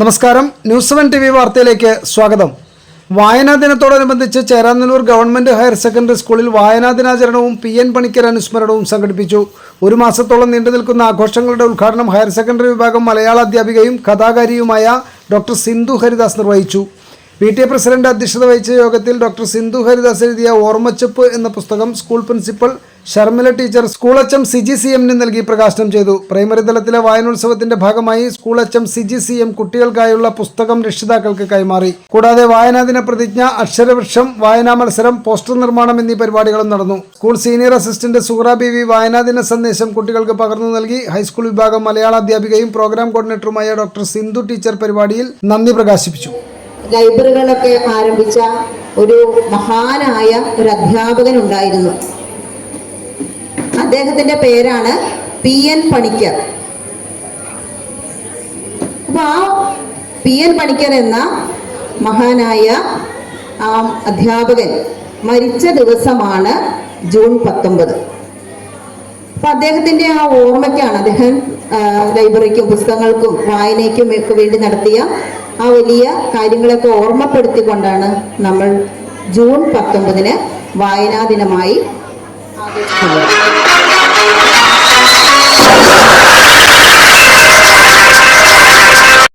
നമസ്കാരം, news 7 TV വാർത്തയിലേക്ക് സ്വാഗതം. വായനാ ദിനത്തോടനുബന്ധിച്ച് ചേരാനല്ലൂർ ഗവൺമെന്റ് ഹയർ സെക്കൻഡറി സ്കൂളിൽ വായനാ ദിനാചരണവും PN പണിക്കർ അനുസ്മരണവും സംഘടിപ്പിച്ചു. ഒരു മാസത്തോളം നീണ്ടുനിൽക്കുന്ന ആഘോഷങ്ങളുടെ ഉദ്ഘാടനം ഹയർ സെക്കൻഡറി വിഭാഗം മലയാള അധ്യാപികയും കഥാകാരിയുമായ ഡോക്ടർ സിന്ധു ഹരിദാസ് നിർവഹിച്ചു. PTA പ്രസിഡന്റ് അധ്യക്ഷത വഹിച്ച യോഗത്തിൽ ഡോക്ടർ സിന്ധു ഹരിദാസ് എഴുതിയ ഓർമ്മച്ചപ്പ് എന്ന പുസ്തകം school principal Sharmila teacher school HM CG CM നൽകി പ്രകാശനം ചെയ്തു. പ്രൈമറി തലത്തിലെ വായനോത്സവത്തിന്റെ ഭാഗമായി സ്കൂൾ HM CG CM കുട്ടികൾക്കായുള്ള പുസ്തകം രക്ഷിതാക്കൾക്ക് കൈമാറി. കൂടാതെ വായനാദിന പ്രതിജ്ഞ, അക്ഷരവൃക്ഷം, വായനാ മത്സരം, പോസ്റ്റർ നിർമ്മാണം എന്നീ പരിപാടികളും നടന്നു. സ്കൂൾ സീനിയർ അസിസ്റ്റന്റ് സുഹ്റ ബീവി വായനാദിന സന്ദേശം കുട്ടികൾക്ക് പകർന്നു നൽകി. ഹൈസ്കൂൾ വിഭാഗം മലയാള അധ്യാപികയും പ്രോഗ്രാം കോർഡിനേറ്ററുമായ ഡോക്ടർ സിന്ധു ടീച്ചർ പരിപാടിയിൽ നന്ദി പ്രകാശിപ്പിച്ചു. ലൈബ്രറികളൊക്കെ ആരംഭിച്ച ഒരു മഹാനായ ഒരു അധ്യാപകൻ ഉണ്ടായിരുന്നു. അദ്ദേഹത്തിന്റെ പേരാണ് PN പണിക്കർ. അപ്പൊ ആ PN പണിക്കർ എന്ന മഹാനായ ആ അധ്യാപകൻ മരിച്ച ദിവസമാണ് ജൂൺ 19. അപ്പൊ അദ്ദേഹത്തിന്റെ ആ ഓർമ്മയ്ക്കാണ് അദ്ദേഹം ലൈബ്രറിക്കും പുസ്തകങ്ങൾക്കും വായനയ്ക്കും ഒക്കെ വേണ്ടി നടത്തിയ ആ വലിയ കാര്യങ്ങളൊക്കെ ഓർമ്മപ്പെടുത്തിക്കൊണ്ടാണ് നമ്മൾ ജൂൺ 19 വായനാ ദിനമായി ആഘോഷിക്കുന്നത്.